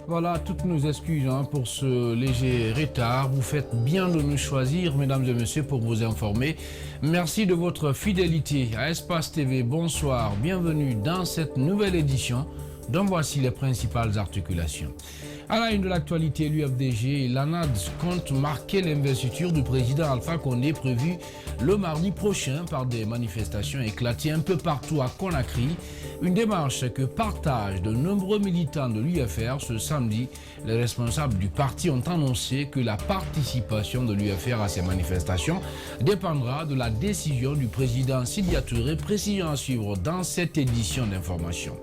Voilà, toutes nos excuses pour ce léger retard. Vous faites bien de nous choisir, mesdames et messieurs, pour vous informer. Merci de votre fidélité à Espace TV. Bonsoir, bienvenue dans cette nouvelle édition dont voici les principales articulations. À la une de l'actualité, l'UFDG et l'ANAD comptent marquer l'investiture du président Alpha Condé prévue le mardi prochain par des manifestations éclatées un peu partout à Conakry. Une démarche que partagent de nombreux militants de l'UFR. Ce samedi, les responsables du parti ont annoncé que la participation de l'UFR à ces manifestations dépendra de la décision du président Sidya Touré, précision à suivre dans cette édition d'information.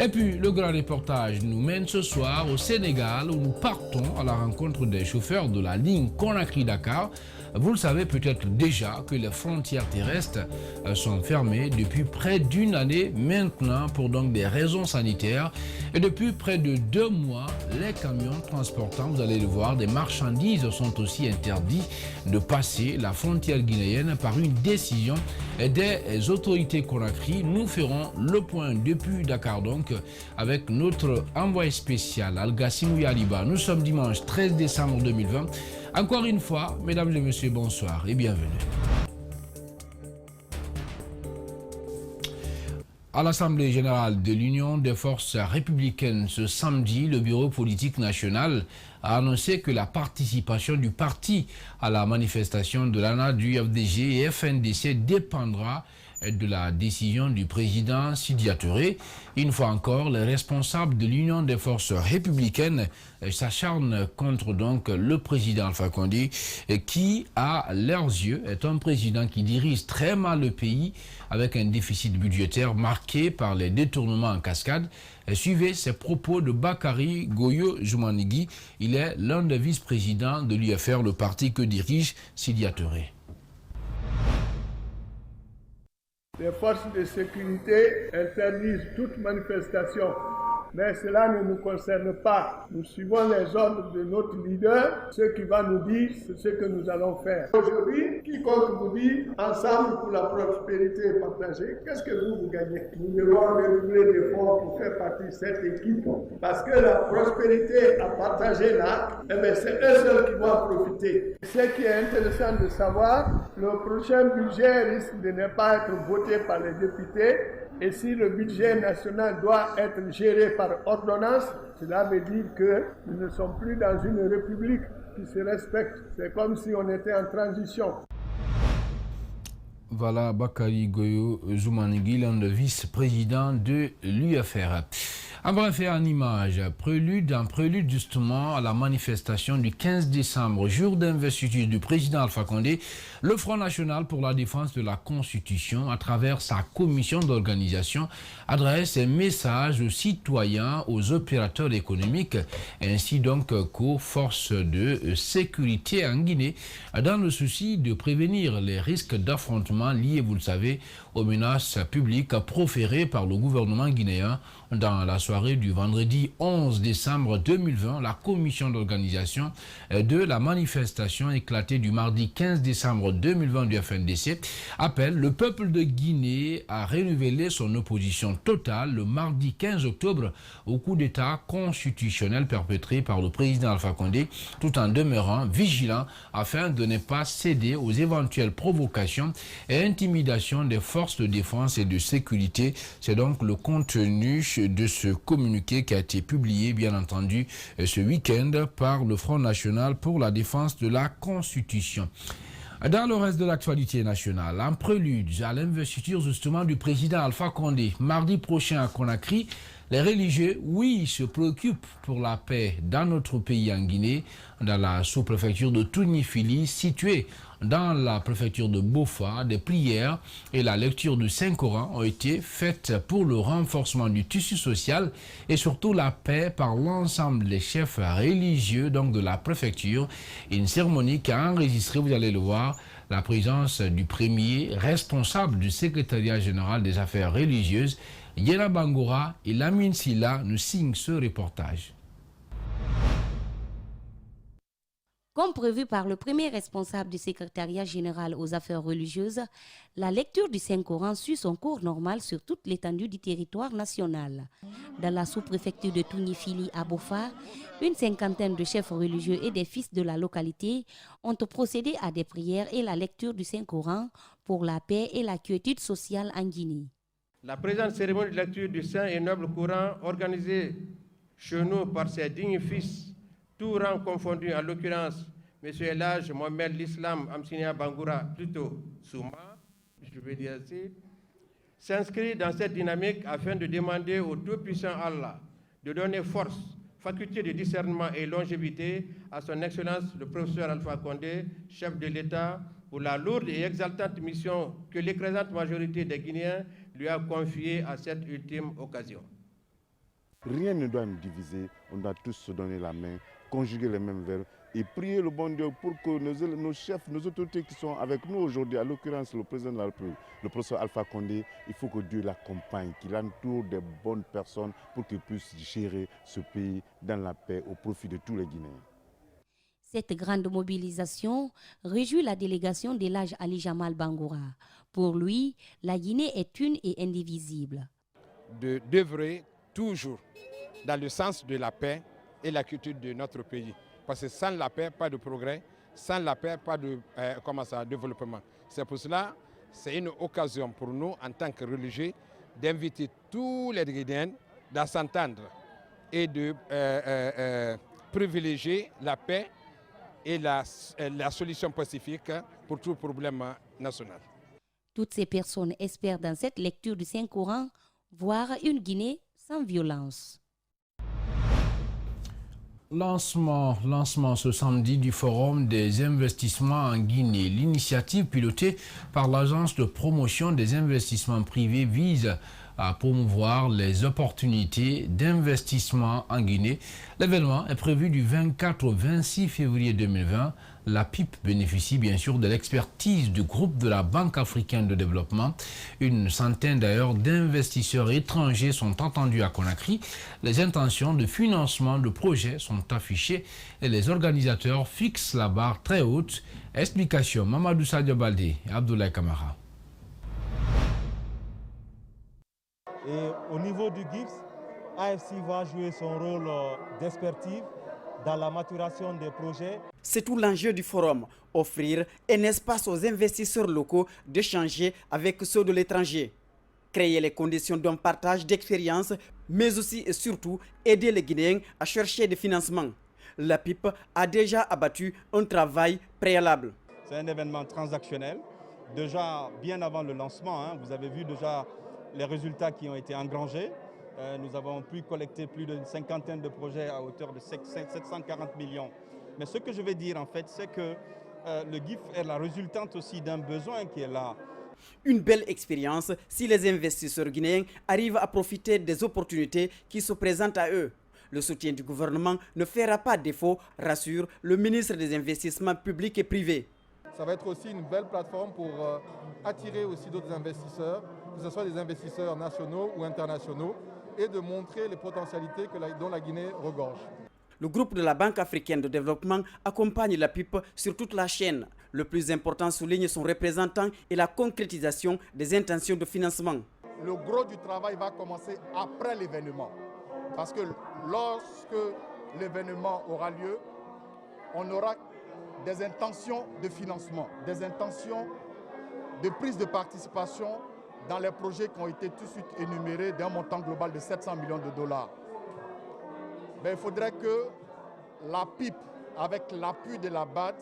Et puis, le grand reportage nous mène ce soir au Sénégal où nous partons à la rencontre des chauffeurs de la ligne Conakry-Dakar. Vous le savez peut-être déjà que les frontières terrestres sont fermées depuis près d'une année maintenant pour donc des raisons sanitaires. Et depuis près de 2 mois, les camions transportant, vous allez le voir, des marchandises sont aussi interdits de passer la frontière guinéenne par une décision des autorités Conakry. Nous ferons le point depuis Dakar donc avec notre envoyé spécial Al-Gassimou Yaliba. Nous sommes dimanche 13 décembre 2020. Encore une fois, mesdames et messieurs, bonsoir et bienvenue. À l'Assemblée générale de l'Union des forces républicaines ce samedi, le Bureau politique national a annoncé que la participation du parti à la manifestation de l'ANAD, du UFDG et FNDC dépendra de la décision du président Sidya Touré. Une fois encore, les responsables de l'Union des forces républicaines s'acharnent contre donc le président Alpha Condé qui, à leurs yeux, est un président qui dirige très mal le pays avec un déficit budgétaire marqué par les détournements en cascade. Suivez ces propos de Bakary Goyo Joumanigui. Il est l'un des vice-présidents de l'UFR, le parti que dirige Sidya Touré. Les forces de sécurité interdisent toute manifestation, mais cela ne nous concerne pas. Nous suivons les ordres de notre leader. Ce qu'il va nous dire, c'est ce que nous allons faire. Aujourd'hui, quiconque vous dit ensemble pour la prospérité partagée, qu'est-ce que vous gagnez? Nous devons redoubler d'efforts pour faire partie de cette équipe, parce que la prospérité à partager là, c'est eux seuls qui vont en profiter. Ce qui est intéressant de savoir, le prochain budget risque de ne pas être voté par les députés, et si le budget national doit être géré par ordonnance, cela veut dire que nous ne sommes plus dans une république qui se respecte. C'est comme si on était en transition. Voilà Bakary Goyo Joumanigui, l'un des vice-présidents de l'UFR. En bref et en image, un prélude justement à la manifestation du 15 décembre, jour d'investiture du président Alpha Condé, le Front National pour la défense de la Constitution, à travers sa commission d'organisation, adresse un message aux citoyens, aux opérateurs économiques, ainsi donc qu'aux forces de sécurité en Guinée, dans le souci de prévenir les risques d'affrontement liés, vous le savez, aux menaces publiques proférées par le gouvernement guinéen. Dans la soirée du vendredi 11 décembre 2020, la commission d'organisation de la manifestation éclatée du mardi 15 décembre 2020 du FNDC appelle le peuple de Guinée à renouveler son opposition totale le mardi 15 octobre au coup d'État constitutionnel perpétré par le président Alpha Condé, tout en demeurant vigilant afin de ne pas céder aux éventuelles provocations et intimidations des forces de défense et de sécurité. C'est donc le contenu de ce communiqué qui a été publié, bien entendu, ce week-end par le Front National pour la défense de la Constitution. Dans le reste de l'actualité nationale, en prélude à l'investiture justement du président Alpha Condé, mardi prochain à Conakry, les religieux, oui, se préoccupent pour la paix dans notre pays en Guinée, dans la sous-préfecture de Tounifili, située dans la préfecture de Bofa. Des prières et la lecture du Saint-Coran ont été faites pour le renforcement du tissu social et surtout la paix par l'ensemble des chefs religieux donc de la préfecture. Une cérémonie qui a enregistré, vous allez le voir, la présence du premier responsable du secrétariat général des affaires religieuses, Yena Bangoura, et Lamine Silla nous signent ce reportage. Comme prévu par le premier responsable du secrétariat général aux affaires religieuses, la lecture du Saint-Coran suit son cours normal sur toute l'étendue du territoire national. Dans la sous-préfecture de Tounifili à Bofa, une cinquantaine de chefs religieux et des fils de la localité ont procédé à des prières et la lecture du Saint-Coran pour la paix et la quiétude sociale en Guinée. La présente cérémonie de lecture du Saint et Noble Coran, organisée chez nous par ses dignes fils, tout rang confondu, en l'occurrence, M. Elhaj Mohamed l'Islam Amsinia Bangoura, plutôt Souma, je vais dire ainsi, s'inscrit dans cette dynamique afin de demander au Tout-Puissant Allah de donner force, faculté de discernement et longévité à son Excellence le professeur Alpha Condé, chef de l'État, pour la lourde et exaltante mission que l'écrasante majorité des Guinéens lui a confiée à cette ultime occasion. Rien ne doit nous diviser, on doit tous se donner la main, conjuguer les mêmes verbes et prier le bon Dieu pour que nos chefs, nos autorités qui sont avec nous aujourd'hui, à l'occurrence le président de la République, le professeur Alpha Condé, il faut que Dieu l'accompagne, qu'il entoure des bonnes personnes pour qu'il puisse gérer ce pays dans la paix au profit de tous les Guinéens. Cette grande mobilisation réjouit la délégation d'Elhaj Ali Jamal Bangoura. Pour lui, la Guinée est une et indivisible. D'œuvrer toujours dans le sens de la paix et la culture de notre pays. Parce que sans la paix, pas de progrès. Sans la paix, pas de développement. C'est pour cela, c'est une occasion pour nous, en tant que religieux, d'inviter tous les Guinéens à s'entendre et de privilégier la paix et la solution pacifique pour tout problème national. Toutes ces personnes espèrent dans cette lecture du Saint-Coran voir une Guinée sans violence. Lancement ce samedi du Forum des investissements en Guinée. L'initiative pilotée par l'Agence de promotion des investissements privés vise à promouvoir les opportunités d'investissement en Guinée. L'événement est prévu du 24 au 26 février 2020. La PIP bénéficie bien sûr de l'expertise du groupe de la Banque africaine de développement. Une centaine d'ailleurs d'investisseurs étrangers sont entendus à Conakry. Les intentions de financement de projets sont affichées et les organisateurs fixent la barre très haute. Explication Mamadou Sadio Baldé et Abdoulaye Kamara. Et au niveau du GIFS, AFC va jouer son rôle d'expertise dans la maturation des projets. C'est tout l'enjeu du forum, offrir un espace aux investisseurs locaux d'échanger avec ceux de l'étranger. Créer les conditions d'un partage d'expériences, mais aussi et surtout aider les Guinéens à chercher des financements. La PIP a déjà abattu un travail préalable. C'est un événement transactionnel. Déjà bien avant le lancement, vous avez vu déjà les résultats qui ont été engrangés. Nous avons pu collecter plus d'une cinquantaine de projets à hauteur de 740 millions. Mais ce que je vais dire en fait, c'est que le GIF est la résultante aussi d'un besoin qui est là. Une belle expérience si les investisseurs guinéens arrivent à profiter des opportunités qui se présentent à eux. Le soutien du gouvernement ne fera pas défaut, rassure le ministre des Investissements publics et privés. Ça va être aussi une belle plateforme pour attirer aussi d'autres investisseurs, que ce soit des investisseurs nationaux ou internationaux, et de montrer les potentialités dont la Guinée regorge. Le groupe de la Banque africaine de développement accompagne la PIP sur toute la chaîne. Le plus important, souligne son représentant, est la concrétisation des intentions de financement. Le gros du travail va commencer après l'événement. Parce que lorsque l'événement aura lieu, on aura des intentions de financement, des intentions de prise de participation dans les projets qui ont été tout de suite énumérés d'un montant global de 700 millions de dollars. Mais il faudrait que la PIP, avec l'appui de la BAD,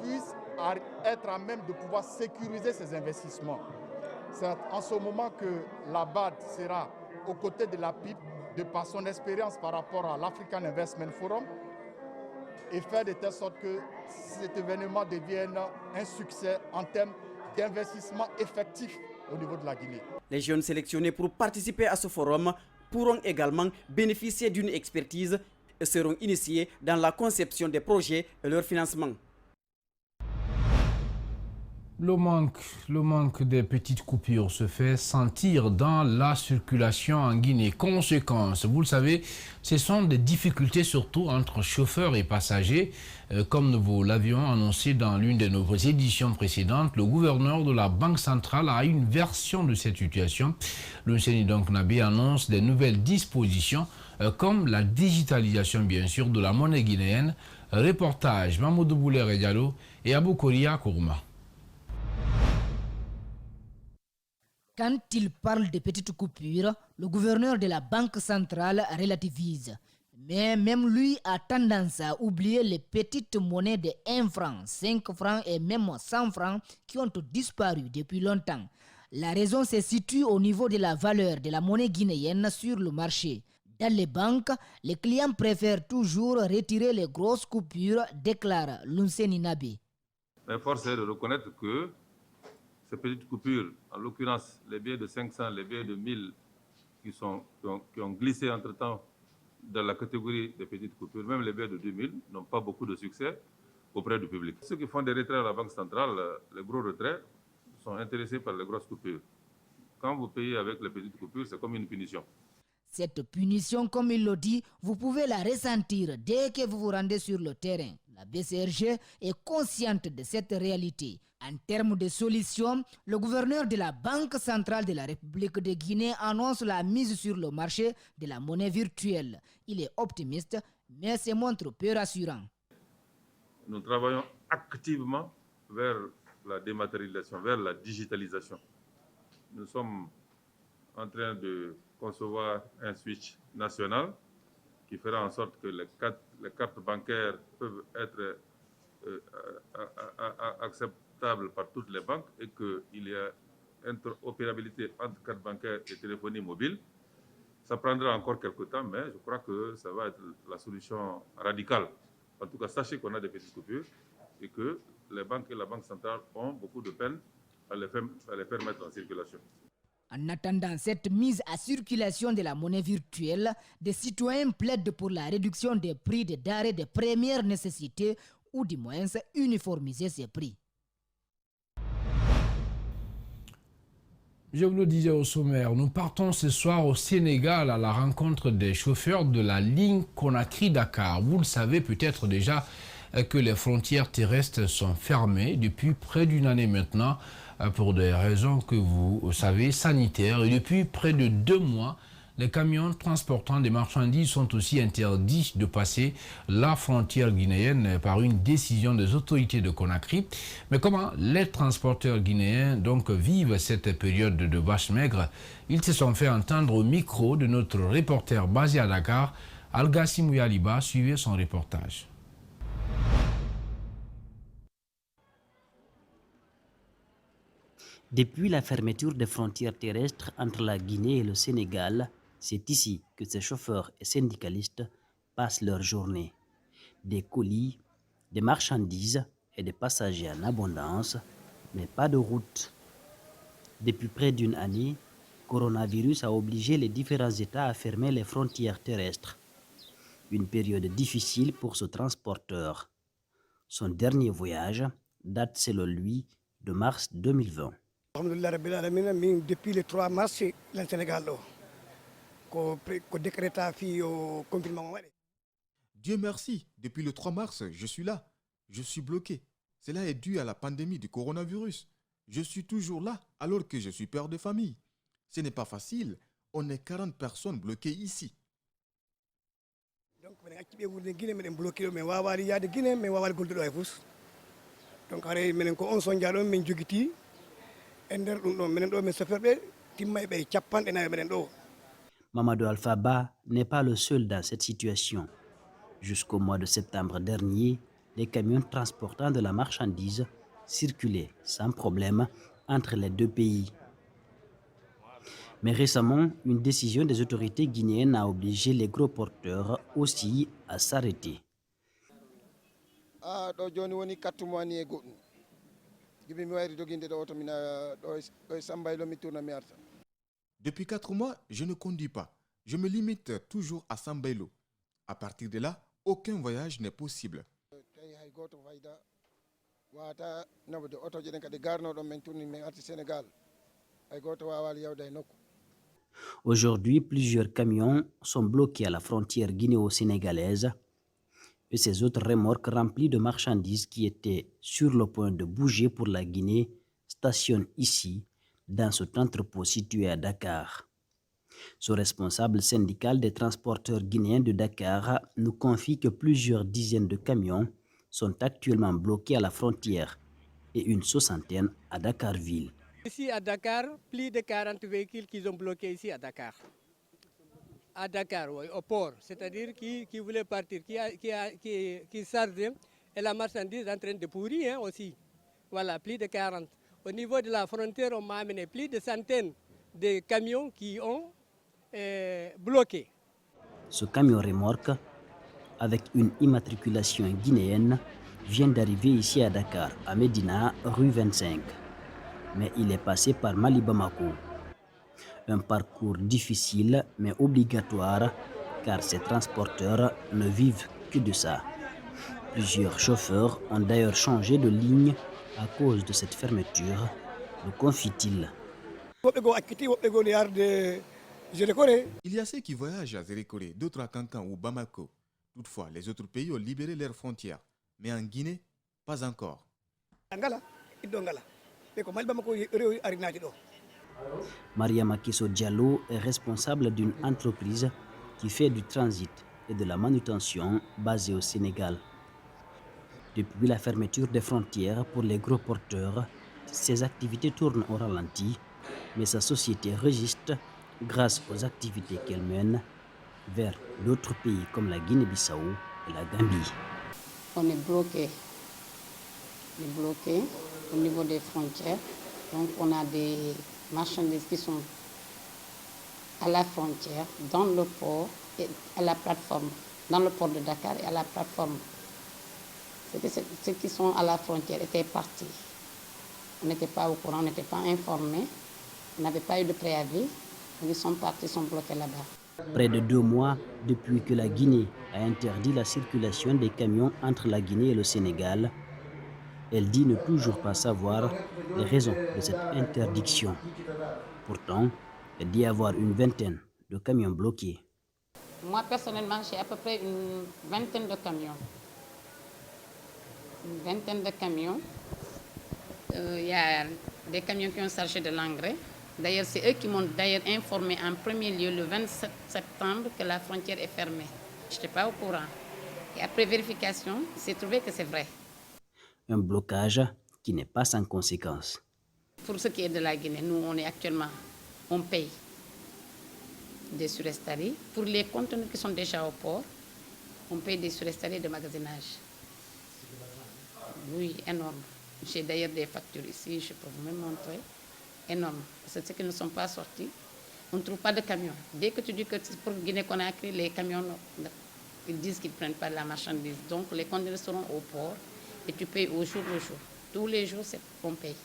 puisse être à même de pouvoir sécuriser ces investissements. C'est en ce moment que la BAD sera aux côtés de la PIP, de par son expérience par rapport à l'African Investment Forum, et faire de telle sorte que cet événement devienne un succès en termes d'investissement effectif au niveau de la Guinée. Les jeunes sélectionnés pour participer à ce forum pourront également bénéficier d'une expertise et seront initiés dans la conception des projets et leur financement. Le manque des petites coupures se fait sentir dans la circulation en Guinée. Conséquence, vous le savez, ce sont des difficultés surtout entre chauffeurs et passagers. Comme nous l'avions annoncé dans l'une de nos éditions précédentes, le gouverneur de la Banque centrale a une version de cette situation. Le Séni donc Nabé annonce des nouvelles dispositions comme la digitalisation bien sûr de la monnaie guinéenne. Reportage Mamoudou Boulere Diallo et Abou Koria Kourma. Quand il parle de petites coupures, le gouverneur de la Banque centrale relativise. Mais même lui a tendance à oublier les petites monnaies de 1 franc, 5 francs et même 100 francs qui ont disparu depuis longtemps. La raison se situe au niveau de la valeur de la monnaie guinéenne sur le marché. Dans les banques, les clients préfèrent toujours retirer les grosses coupures, déclare Lunseni Nabi. Mais force est de reconnaître que ces petites coupures, en l'occurrence les billets de 500, les billets de 1000 qui ont glissé entre-temps dans la catégorie des petites coupures, même les billets de 2000 n'ont pas beaucoup de succès auprès du public. Ceux qui font des retraits à la Banque centrale, les gros retraits, sont intéressés par les grosses coupures. Quand vous payez avec les petites coupures, c'est comme une punition. Cette punition, comme il le dit, vous pouvez la ressentir dès que vous vous rendez sur le terrain. La BCRG est consciente de cette réalité. En termes de solutions, le gouverneur de la Banque centrale de la République de Guinée annonce la mise sur le marché de la monnaie virtuelle. Il est optimiste, mais se montre peu rassurant. Nous travaillons activement vers la dématérialisation, vers la digitalisation. Nous sommes en train de concevoir un switch national qui fera en sorte que les cartes bancaires peuvent être acceptables par toutes les banques et qu'il y a interopérabilité entre cartes bancaires et téléphonie mobile. Ça prendra encore quelques temps, mais je crois que ça va être la solution radicale. En tout cas, sachez qu'on a des petites coupures et que les banques et la Banque centrale ont beaucoup de peine à les faire mettre en circulation. En attendant cette mise à circulation de la monnaie virtuelle, des citoyens plaident pour la réduction des prix des denrées de première nécessité ou du moins uniformiser ces prix. Je vous le disais au sommaire, nous partons ce soir au Sénégal à la rencontre des chauffeurs de la ligne Conakry-Dakar. Vous le savez peut-être déjà que les frontières terrestres sont fermées depuis près d'une année maintenant pour des raisons que vous savez sanitaires. Et depuis près de 2 mois, les camions transportant des marchandises sont aussi interdits de passer la frontière guinéenne par une décision des autorités de Conakry. Mais comment les transporteurs guinéens donc vivent cette période de vache maigre? Ils se sont fait entendre au micro de notre reporter basé à Dakar, Algassi Mouyaliba. Suivez son reportage. Depuis la fermeture des frontières terrestres entre la Guinée et le Sénégal, c'est ici que ces chauffeurs et syndicalistes passent leur journée. Des colis, des marchandises et des passagers en abondance, mais pas de route. Depuis près d'une année, le coronavirus a obligé les différents États à fermer les frontières terrestres. Une période difficile pour ce transporteur. Son dernier voyage date selon lui de mars 2020. Depuis le 3 mars, le Sénégal Dieu merci, depuis le 3 mars, je suis là. Je suis bloqué. Cela est dû à la pandémie du coronavirus. Je suis toujours là alors que je suis père de famille. Ce n'est pas facile. On est 40 personnes bloquées ici. Mamadou Alphaba n'est pas le seul dans cette situation. Jusqu'au mois de septembre dernier, les camions transportant de la marchandise circulaient sans problème entre les deux pays. Mais récemment, une décision des autorités guinéennes a obligé les gros porteurs aussi à s'arrêter. Depuis 4 mois, je ne conduis pas. Je me limite toujours à Sambailo. À partir de là, aucun voyage n'est possible. Aujourd'hui, plusieurs camions sont bloqués à la frontière guinéo-sénégalaise et ces autres remorques remplies de marchandises qui étaient sur le point de bouger pour la Guinée stationnent ici, dans cet entrepôt situé à Dakar. Ce responsable syndical des transporteurs guinéens de Dakar nous confie que plusieurs dizaines de camions sont actuellement bloqués à la frontière et une soixantaine à Dakar-Ville. Ici à Dakar, plus de 40 véhicules qui sont bloqués ici à Dakar. À Dakar, oui, au port, c'est-à-dire qui voulaient partir, qui chargeaient et la marchandise en train de pourrir aussi. Voilà, plus de 40. Au niveau de la frontière, on m'a amené plus de centaines de camions qui ont bloqué. Ce camion remorque, avec une immatriculation guinéenne, vient d'arriver ici à Dakar, à Médina, rue 25. Mais il est passé par Mali-Bamako. Un parcours difficile mais obligatoire car ces transporteurs ne vivent que de ça. Plusieurs chauffeurs ont d'ailleurs changé de ligne à cause de cette fermeture, nous confie-t-il. Il y a ceux qui voyagent à Zérékoré, d'autres à Kankan ou Bamako. Toutefois, les autres pays ont libéré leurs frontières. Mais en Guinée, pas encore. Mariama Kisso Diallo est responsable d'une entreprise qui fait du transit et de la manutention basée au Sénégal. Depuis la fermeture des frontières pour les gros porteurs, ses activités tournent au ralenti, mais sa société résiste grâce aux activités qu'elle mène vers d'autres pays comme la Guinée-Bissau et la Gambie. On est bloqué au niveau des frontières. Donc on a des marchandises qui sont à la frontière, dans le port et à la plateforme, dans le port de Dakar et à la plateforme. Ceux qui sont à la frontière étaient partis. On n'était pas au courant, on n'était pas informés, on n'avait pas eu de préavis. Ils sont partis, ils sont bloqués là-bas. Près de 2 mois depuis que la Guinée a interdit la circulation des camions entre la Guinée et le Sénégal, elle dit ne toujours pas savoir les raisons de cette interdiction. Pourtant, elle dit avoir une vingtaine de camions bloqués. Moi, personnellement, j'ai à peu près une vingtaine de camions. Une vingtaine de camions. Il y a des camions qui ont chargé de l'engrais. D'ailleurs, c'est eux qui m'ont d'ailleurs informé en premier lieu le 27 septembre que la frontière est fermée. Je n'étais pas au courant. Et après vérification, c'est trouvé que c'est vrai. Un blocage qui n'est pas sans conséquence. Pour ce qui est de la Guinée, nous, on paye des surestaries. Pour les contenus qui sont déjà au port, on paye des surestaries de magasinage. Oui, énorme. J'ai d'ailleurs des factures ici, je peux vous même montrer. Énorme. Parce que ceux qui ne sont pas sortis, on ne trouve pas de camions. Dès que tu dis que c'est pour Guinée-Conakry, les camions, ils disent qu'ils ne prennent pas de la marchandise. Donc les conteneurs seront au port et tu payes au jour le jour. Tous les jours, on paye.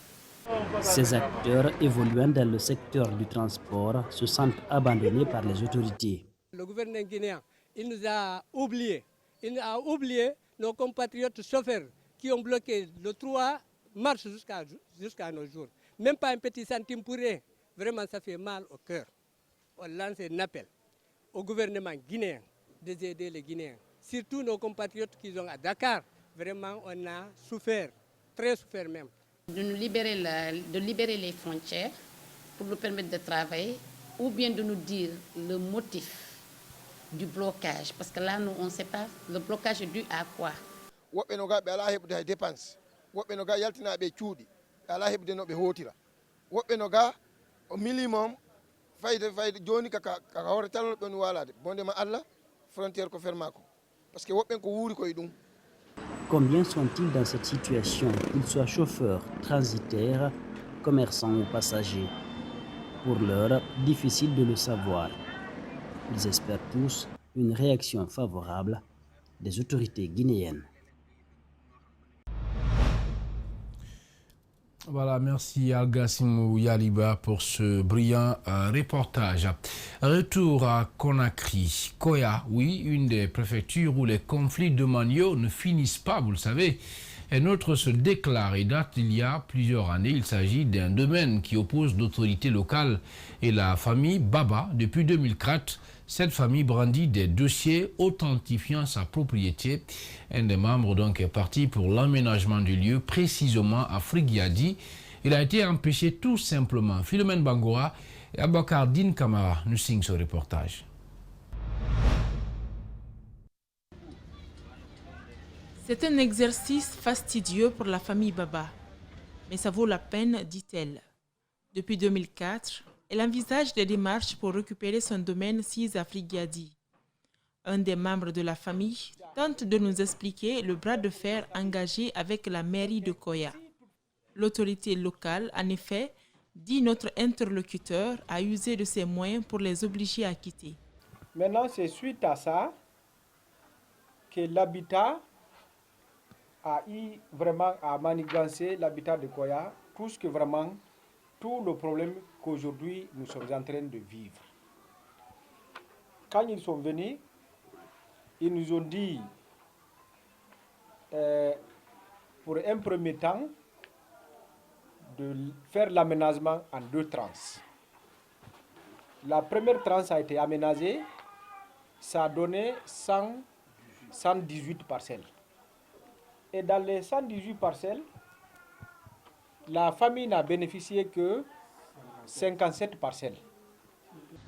Ces acteurs évoluant dans le secteur du transport se sentent abandonnés par les autorités. Le gouvernement guinéen, il nous a oubliés. Il a oublié nos compatriotes chauffeurs qui ont bloqué le 3 mars jusqu'à nos jours. Même pas un petit centime pour eux. Vraiment, ça fait mal au cœur. On lance un appel au gouvernement guinéen d'aider les Guinéens. Surtout nos compatriotes qui sont à Dakar. Vraiment, on a souffert, très souffert même. De libérer les frontières pour nous permettre de travailler ou bien de nous dire le motif du blocage. Parce que là, nous, on ne sait pas, le blocage est dû à quoi? minimum fayde joni kaka hawre tan don walade bondema Allah frontière ko fermako parce que wobben ko wuuri koy dum. Combien sont-ils dans cette situation, qu'ils soient chauffeurs, transitaires, commerçants ou passagers? Pour l'heure, difficile de le savoir. Ils espèrent tous une réaction favorable des autorités guinéennes. Voilà, merci Algassimou Yaliba pour ce brillant reportage. Retour à Conakry. Koya, oui, une des préfectures où les conflits de Manio ne finissent pas, vous le savez. Un autre se déclare et date il y a plusieurs années. Il s'agit d'un domaine qui oppose l'autorité locale et la famille Baba. Depuis 2004, cette famille brandit des dossiers authentifiant sa propriété. Un des membres donc est parti pour l'aménagement du lieu, précisément à Frigiadi. Il a été empêché tout simplement. Philomène Bangoura et Abakar Din Kamara nous signent ce reportage. C'est un exercice fastidieux pour la famille Baba, mais ça vaut la peine, dit-elle. Depuis 2004, elle envisage des démarches pour récupérer son domaine 6 à Frigiadi. Un des membres de la famille tente de nous expliquer le bras de fer engagé avec la mairie de Koya. L'autorité locale, en effet, dit notre interlocuteur, a usé de ses moyens pour les obliger à quitter. Maintenant, c'est suite à ça que l'habitat a eu vraiment à manigancer l'habitat de Koya, tout le problème qu'aujourd'hui nous sommes en train de vivre. Quand ils sont venus, ils nous ont dit, pour un premier temps, de faire l'aménagement en 2 tranches. La première tranche a été aménagée, ça a donné 118 parcelles. Et dans les 118 parcelles, la famille n'a bénéficié que 57 parcelles.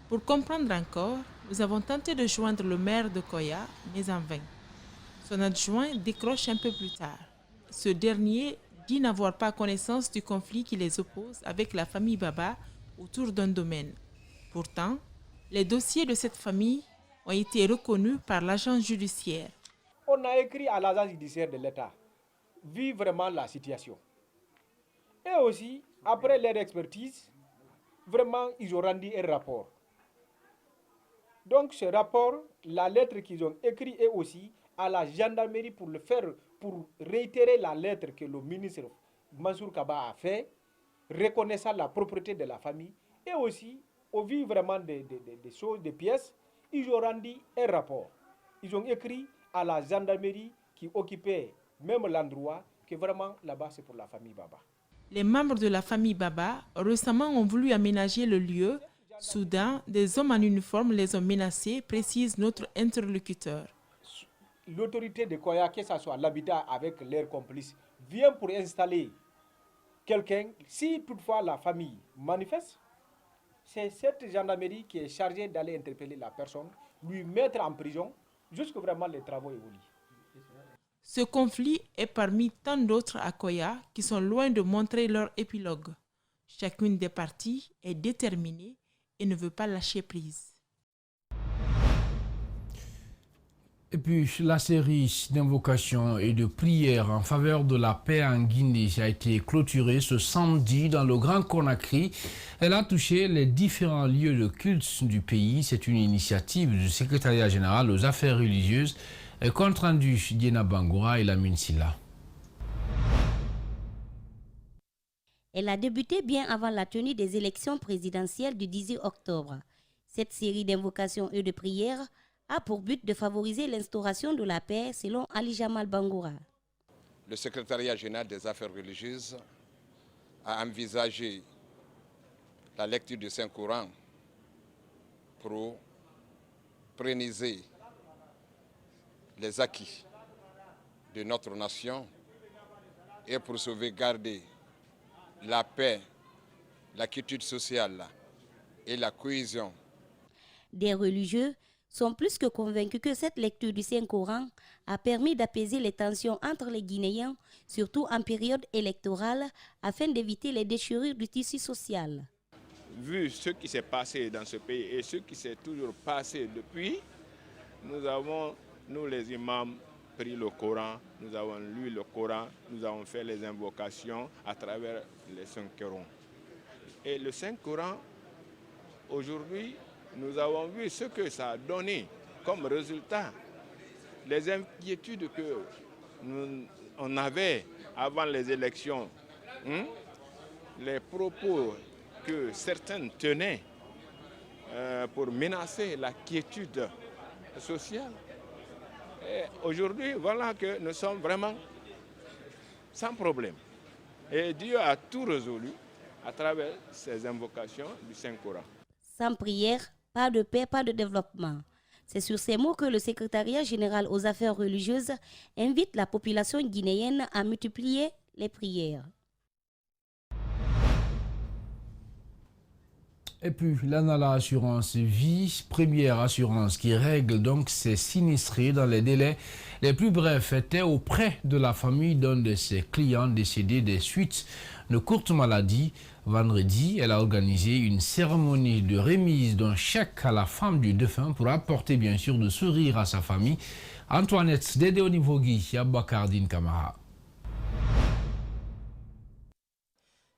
Pour comprendre encore, nous avons tenté de joindre le maire de Koya, mais en vain. Son adjoint décroche un peu plus tard. Ce dernier dit n'avoir pas connaissance du conflit qui les oppose avec la famille Baba autour d'un domaine. Pourtant, les dossiers de cette famille ont été reconnus par l'agence judiciaire. On a écrit à l'agence judiciaire de l'État, vu vraiment la situation. Et aussi, après leur expertise, vraiment, ils ont rendu un rapport. Donc, ce rapport, la lettre qu'ils ont écrite est aussi à la gendarmerie pour réitérer la lettre que le ministre Mansour Kaba a fait, reconnaissant la propriété de la famille, et aussi, au vu vraiment des choses, des pièces, ils ont rendu un rapport. Ils ont écrit à la gendarmerie qui occupait même l'endroit, que vraiment là-bas c'est pour la famille Baba. Les membres de la famille Baba récemment ont voulu aménager le lieu. Soudain, des hommes en uniforme les ont menacés, précise notre interlocuteur. L'autorité de Koya, que ce soit l'habitat avec leurs complices, vient pour installer quelqu'un. Si toutefois la famille manifeste, c'est cette gendarmerie qui est chargée d'aller interpeller la personne, lui mettre en prison, jusqu'à vraiment les travaux évoluent. Ce conflit est parmi tant d'autres à Koya qui sont loin de montrer leur épilogue. Chacune des parties est déterminée et ne veut pas lâcher prise. Et puis, la série d'invocations et de prières en faveur de la paix en Guinée a été clôturée ce samedi dans le Grand Conakry. Elle a touché les différents lieux de culte du pays. C'est une initiative du secrétariat général aux affaires religieuses. Compte rendu Diena Bangoura et Lamine Silla. Elle a débuté bien avant la tenue des élections présidentielles du 18 octobre. Cette série d'invocations et de prières a pour but de favoriser l'instauration de la paix, selon Ali Jamal Bangoura. Le secrétariat général des affaires religieuses a envisagé la lecture du Saint-Coran pour pérenniser les acquis de notre nation et pour sauvegarder la paix, la quiétude sociale et la cohésion. Des religieux sont plus que convaincus que cette lecture du Saint-Coran a permis d'apaiser les tensions entre les Guinéens, surtout en période électorale, afin d'éviter les déchirures du tissu social. Vu ce qui s'est passé dans ce pays et ce qui s'est toujours passé depuis, nous les imams, pris le Coran, nous avons lu le Coran, nous avons fait les invocations à travers les Saint-Coran. Et le Saint-Coran, aujourd'hui, nous avons vu ce que ça a donné comme résultat. Les inquiétudes qu'on avait avant les élections, les propos que certains tenaient pour menacer la quiétude sociale. Aujourd'hui, voilà que nous sommes vraiment sans problème. Et Dieu a tout résolu à travers ces invocations du Saint-Coran. Sans prière, pas de paix, pas de développement. C'est sur ces mots que le secrétariat général aux affaires religieuses invite la population guinéenne à multiplier les prières. Et puis, l'ANALA Assurance Vie, première assurance qui règle donc ses sinistrés dans les délais les plus brefs, était auprès de la famille d'un de ses clients décédés des suites de courtes maladies. Vendredi, elle a organisé une cérémonie de remise d'un chèque à la femme du défunt pour apporter bien sûr de sourire à sa famille. Antoinette Dédé Onivogui, Abakardine Kamara.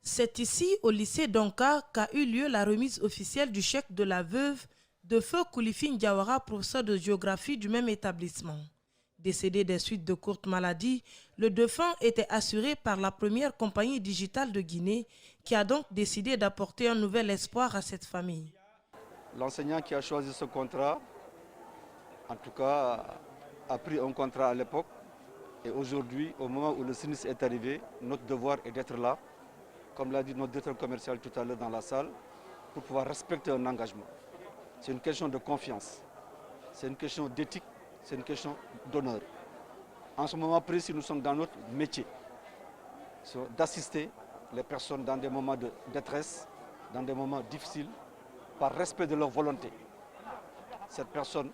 C'est ici, au lycée Donka, qu'a eu lieu la remise officielle du chèque de la veuve de feu Koulifi Ndiawara, professeur de géographie du même établissement. Décédé des suites de courtes maladies, le défunt était assuré par la première compagnie digitale de Guinée, qui a donc décidé d'apporter un nouvel espoir à cette famille. L'enseignant qui a choisi ce contrat, en tout cas, a pris un contrat à l'époque. Et aujourd'hui, au moment où le sinistre est arrivé, notre devoir est d'être là, comme l'a dit notre directeur commercial tout à l'heure dans la salle, pour pouvoir respecter un engagement. C'est une question de confiance, c'est une question d'éthique, c'est une question d'honneur. En ce moment précis, nous sommes dans notre métier, d'assister les personnes dans des moments de détresse, dans des moments difficiles, par respect de leur volonté. Cette personne,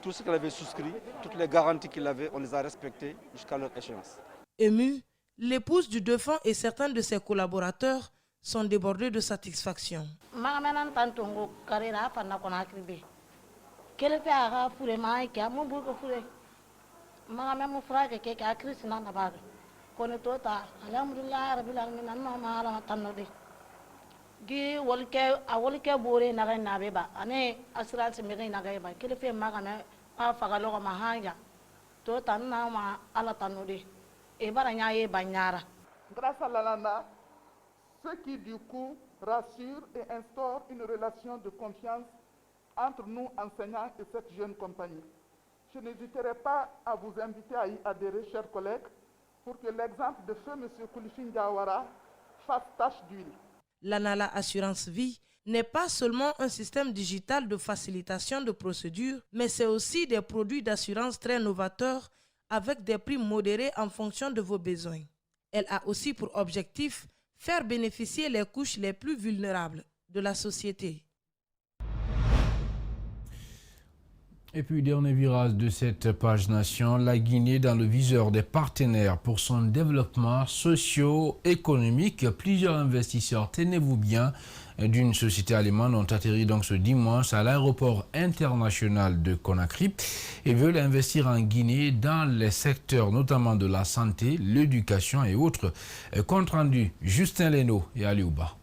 tout ce qu'elle avait souscrit, toutes les garanties qu'il avait, on les a respectées jusqu'à leur échéance. Ému, l'épouse du défunt et certains de ses collaborateurs sont débordés de satisfaction. Grâce à l'ANALA, ce qui du coup rassure et instaure une relation de confiance entre nous enseignants et cette jeune compagnie. Je n'hésiterai pas à vous inviter à y adhérer, chers collègues, pour que l'exemple de feu M. Koulifi Ndiawara fasse tache d'huile. L'ANALA Assurance Vie n'est pas seulement un système digital de facilitation de procédures, mais c'est aussi des produits d'assurance très novateurs avec des prix modérés en fonction de vos besoins. Elle a aussi pour objectif faire bénéficier les couches les plus vulnérables de la société. Et puis, dernier virage de cette page Nation, la Guinée dans le viseur des partenaires pour son développement socio-économique. Plusieurs investisseurs, tenez-vous bien, d'une société allemande ont atterri donc ce dimanche à l'aéroport international de Conakry et veulent investir en Guinée dans les secteurs notamment de la santé, l'éducation et autres. Compte rendu, Justin Leno et Aliouba.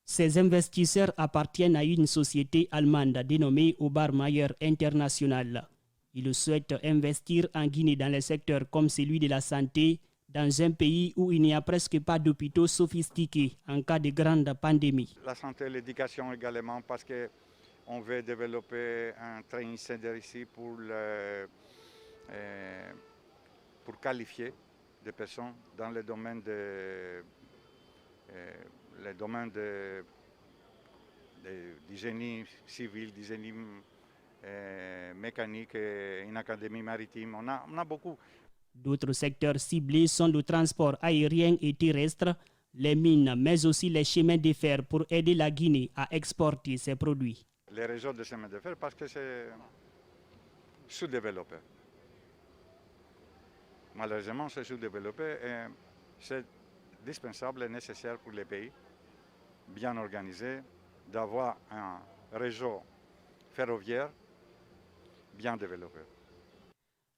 Ces investisseurs appartiennent à une société allemande dénommée Obermayr International. Ils souhaitent investir en Guinée dans les secteurs comme celui de la santé, dans un pays où il n'y a presque pas d'hôpitaux sophistiqués en cas de grande pandémie. La santé et l'éducation également, parce qu'on veut développer un training center ici pour qualifier des personnes dans le domaine du génie civil, du génie mécanique et une académie maritime. On a beaucoup. D'autres secteurs ciblés sont le transport aérien et terrestre, les mines, mais aussi les chemins de fer pour aider la Guinée à exporter ses produits. Les réseaux de chemins de fer parce que c'est sous-développé. Malheureusement, c'est sous-développé et c'est indispensable et nécessaire pour les pays bien organisés d'avoir un réseau ferroviaire bien développé.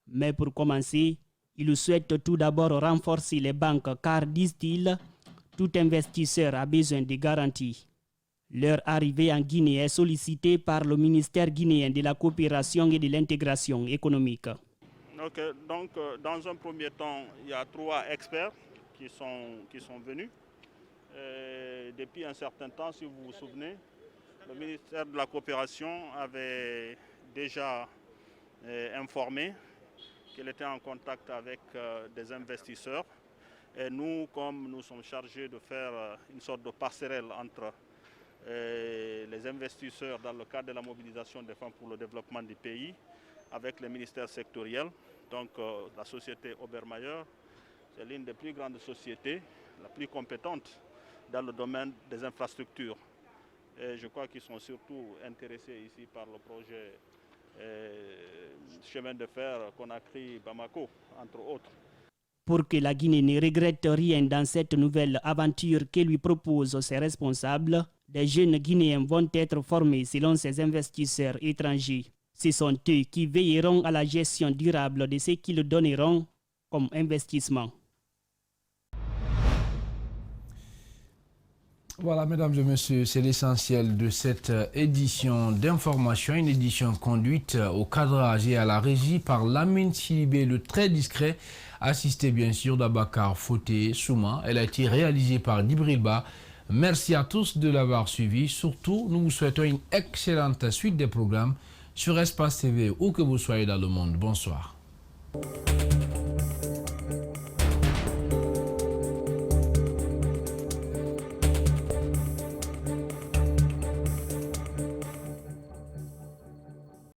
Mais pour commencer, ils souhaitent tout d'abord renforcer les banques car, disent-ils, tout investisseur a besoin de garanties. Leur arrivée en Guinée est sollicitée par le ministère guinéen de la coopération et de l'intégration économique. Donc, dans un premier temps, il y a 3 experts qui sont venus. Depuis un certain temps, si vous vous souvenez, le ministère de la coopération avait déjà informé qu'elle était en contact avec des investisseurs. Et nous, comme nous sommes chargés de faire une sorte de passerelle entre les investisseurs dans le cadre de la mobilisation des fonds pour le développement du pays, avec les ministères sectoriels, donc la société Obermayr, c'est l'une des plus grandes sociétés, la plus compétente dans le domaine des infrastructures. Et je crois qu'ils sont surtout intéressés ici par le projet chemin de fer Conakry-Bamako, entre autres. Pour que la Guinée ne regrette rien dans cette nouvelle aventure que lui proposent ses responsables, des jeunes Guinéens vont être formés selon ces investisseurs étrangers. Ce sont eux qui veilleront à la gestion durable de ce qu'ils donneront comme investissement. Voilà, mesdames et messieurs, c'est l'essentiel de cette édition d'information, une édition conduite au cadrage et à la régie par Lamine Sidibé, le très discret, assisté bien sûr d'Abakar Fauté Souma. Elle a été réalisée par Dibrilba. Merci à tous de l'avoir suivi. Surtout, nous vous souhaitons une excellente suite des programmes sur Espace TV, où que vous soyez dans le monde. Bonsoir.